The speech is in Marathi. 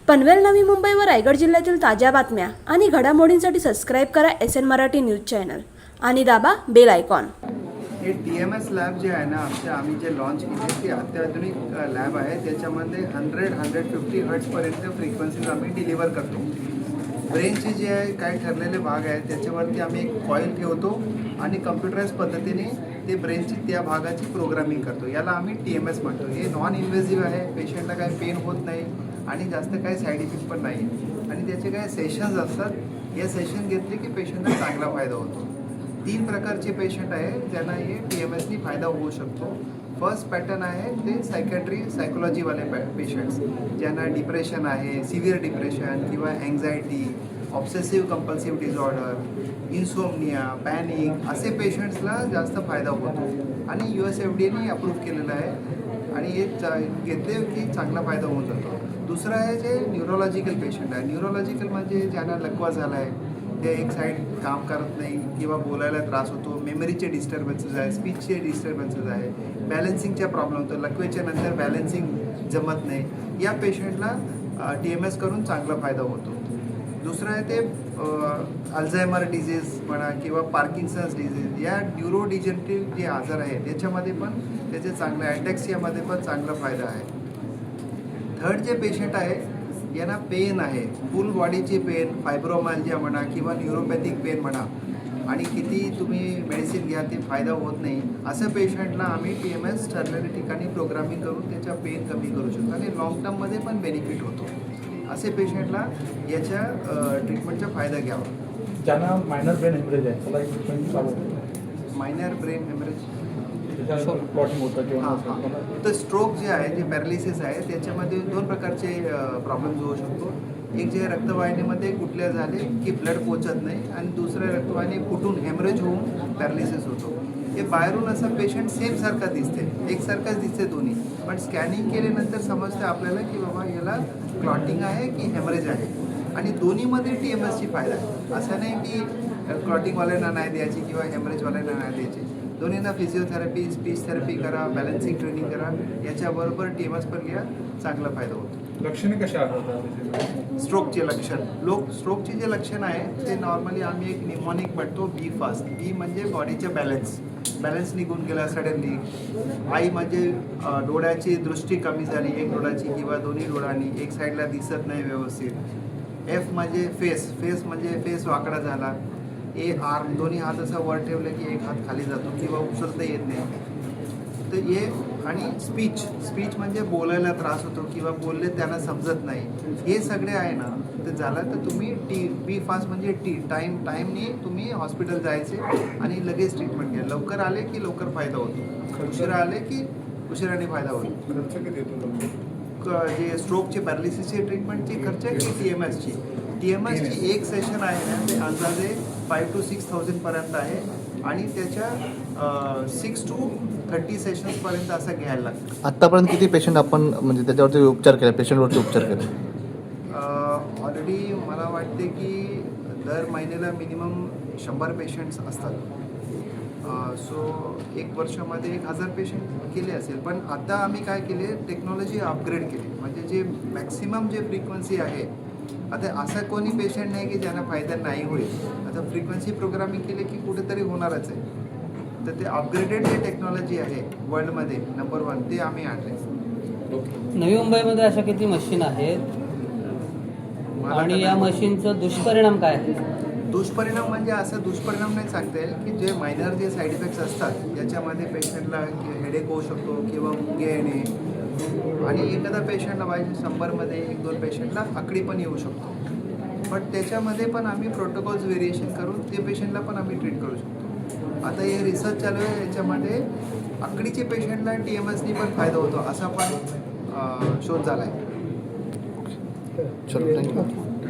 पनवेल नवी मुंबई व रायगड जिल्ह्यातील ताज्या बातम्या आणि घडामोडींसाठी सबस्क्राईब करा SN मराठी न्यूज चॅनल आणि दाबा बेल आयकॉन. हे TMS लॅब जे आहे ना आम्ही जे लॉन्च केले ते अत्याधुनिक लॅब आहे. त्याच्यामध्ये 100-150 हर्ट्जपर्यंत फ्रिक्वेन्सीज आम्ही डिलिव्हर करतो. ब्रेनचे जे आहे काय ठरलेले भाग आहेत त्याच्यावरती आम्ही एक कॉईल ठेवतो आणि कम्प्युटराइज पद्धतीने ते ब्रेनची त्या भागाची प्रोग्रामिंग करतो. याला आम्ही TMS म्हणतो. हे नॉन इन्व्हेसिव्ह आहे. पेशंटला काही पेन होत नाही आणि जास्त काही साईड इफेक्ट पण नाही आणि त्याचे काही सेशन्स असतात. या सेशन घेतले की पेशंटला चांगला फायदा होतो. 3 प्रकारचे पेशंट आहे ज्यांना हे TMSनी फायदा होऊ शकतो. फर्स्ट पॅटर्न आहे ते सायकोलॉजीवाले पेशंट्स ज्यांना डिप्रेशन आहे, सिव्हिअर डिप्रेशन किंवा anxiety, obsessive compulsive disorder, insomnia, panic असे पेशंट्सला जास्त फायदा होतो आणि USFDAने अप्रूव्ह केलेलं आहे आणि हे घेतले की चांगला फायदा होऊन जातो. दुसरं आहे जे न्यूरोलॉजिकल पेशंट आहे. न्यूरोलॉजिकल म्हणजे ज्यांना लकवा झाला आहे, ते एक साईड काम करत नाही किंवा बोलायला त्रास होतो, मेमरीचे डिस्टर्बन्सेस आहे, स्पीचचे डिस्टर्बन्सेस आहे, बॅलन्सिंगचा प्रॉब्लेम होतो, लकवेच्या नंतर बॅलन्सिंग जमत नाही, या पेशंटला TMS करून चांगला फायदा होतो. दुसरं आहे ते अल्झायमर डिझीज म्हणा किंवा पार्किन्सन्स डिझीज, या न्यूरोडिजनरेटिव्ह जे आजार आहे त्याच्यामध्ये पण त्याचे चांगले ॲटॅक्सियामध्ये पण चांगला फायदा आहे. थर्ड जे पेशंट आहे यांना पेन आहे, फुल बॉडीची पेन, फायब्रोमायल्जिया म्हणा किंवा न्यूरोपॅथिक पेन म्हणा आणि किती तुम्ही मेडिसिन घ्या ते फायदा होत नाही, असं पेशंटला आम्ही TMS ठरलेल्या ठिकाणी प्रोग्रामिंग करून त्याच्या पेन कमी करू शकतो आणि लॉंग टर्ममध्ये पण बेनिफिट होतो. असे पेशंटला याच्या ट्रीटमेंटचा फायदा घ्यावा. ज्यांना मायनर ब्रेन हेमरेज आहे त्याला एक treatment minor brain haemorrhage clotting होतं किंवा तर स्ट्रोक जे आहे, जे पॅरालिसिस आहे, त्याच्यामध्ये 2 प्रकारचे प्रॉब्लेम्स होऊ शकतो. एक जे रक्तवाहिनीमध्ये कुठल्या झाले की ब्लड पोचत नाही आणि दुसऱ्या रक्तवाहिनी फुटून हेमरेज होऊन पॅरालिसिस होतो. हे बाहेरून असं पेशंट सेम सारखा दिसते, एकसारखाच दिसते दोन्ही, पण स्कॅनिंग केल्यानंतर समजते आपल्याला की बाबा याला क्लॉटिंग आहे की हेमरेज आहे आणि दोन्हीमध्ये TMSची फायदा आहे. असं नाही की क्लॉटिंगवाल्यांना नाही द्यायची किंवा हेमरेजवाल्यांना नाही द्यायची. दोन्हींना फिजिओथेरपी, स्पीच थेरपी करा, बॅलन्सिंग ट्रेनिंग करा, याच्याबरोबर TMS पण घ्या, चांगला फायदा होतो. लक्षणे कशा आढळतात? स्ट्रोकचे लक्षण, स्ट्रोकचे जे लक्षण आहे ते नॉर्मली आम्ही एक निमॉनिक म्हणतो, बी फास्ट. बी म्हणजे बॉडीचा बॅलन्स निघून गेला सडनली. आई म्हणजे डोळ्याची दृष्टी कमी झाली, एक डोळ्याची किंवा दोन्ही डोळ्यांनी, एक साईडला दिसत नाही व्यवस्थित. F म्हणजे फेस म्हणजे फेस वाकडा झाला. आर्म, दोन्ही हात असा वर ठेवले की एक हात खाली जातो किंवा उचलता येत नाही. तर हे आणि स्पीच म्हणजे बोलायला त्रास होतो किंवा बोलले त्यांना समजत नाही. हे सगळे आहे ना, तर झालं तर तुम्ही बी फास्ट म्हणजे टाईमनी तुम्ही हॉस्पिटल जायचे आणि लगेच ट्रीटमेंट घ्या. लवकर आले की लवकर फायदा होतो, उशिरा आले की उशिराने फायदा होतो. खर्च किती येतो? जे स्ट्रोकचे पॅरालिसिसचे ट्रीटमेंटची खर्च आहे की TMSची एक सेशन आहे ना ते अंदाजे 5,000 to 6,000 पर्यंत आहे आणि त्याच्या 6 to 30 सेशन्सपर्यंत असं घ्यायला लागतं. आत्तापर्यंत किती पेशंट आपण म्हणजे त्याच्यावरती उपचार केले, पेशंटवरती उपचार केले? ऑलरेडी मला वाटते की दर महिन्याला मिनिमम 100 पेशंट्स असतात. सो 1 वर्षामध्ये 1000 पेशंट केले असेल. पण आता आम्ही काय केले, टेक्नॉलॉजी अपग्रेड केली. म्हणजे जे मॅक्सिमम जे फ्रिक्वेन्सी आहे, आता असं कोणी पेशंट नाही की ज्यांना फायदा नाही होईल. आता फ्रिक्वेन्सी प्रोग्रामिंग केले की कुठेतरी होणारच आहे. तर ते अपग्रेडेड जे टेक्नॉलॉजी आहे वर्ल्डमध्ये नंबर 1 ते आम्ही आणले. नवी मुंबईमध्ये अशा किती मशीन आहेत आणि या मशीनचं दुष्परिणाम काय आहे? दुष्परिणाम म्हणजे असं दुष्परिणाम नाही सांगता येईल की जे मायनर जे साईड इफेक्ट्स असतात याच्यामध्ये पेशंटला हेडेक होऊ शकतो किंवा मुंगे येणे आणि एखादा पेशंटला पाहिजे 100मध्ये 1-2 पेशंटला आकडी पण येऊ शकतो. पण त्याच्यामध्ये पण आम्ही प्रोटोकॉल्स व्हेरिएशन करून ते पेशंटला पण आम्ही ट्रीट करू शकतो. आता हे रिसर्च चालू आहे, याच्यामध्ये आकडीचे पेशंटला TMSनी पण फायदा होतो असा पण शोध झाला आहे. चलो, थँक्यू.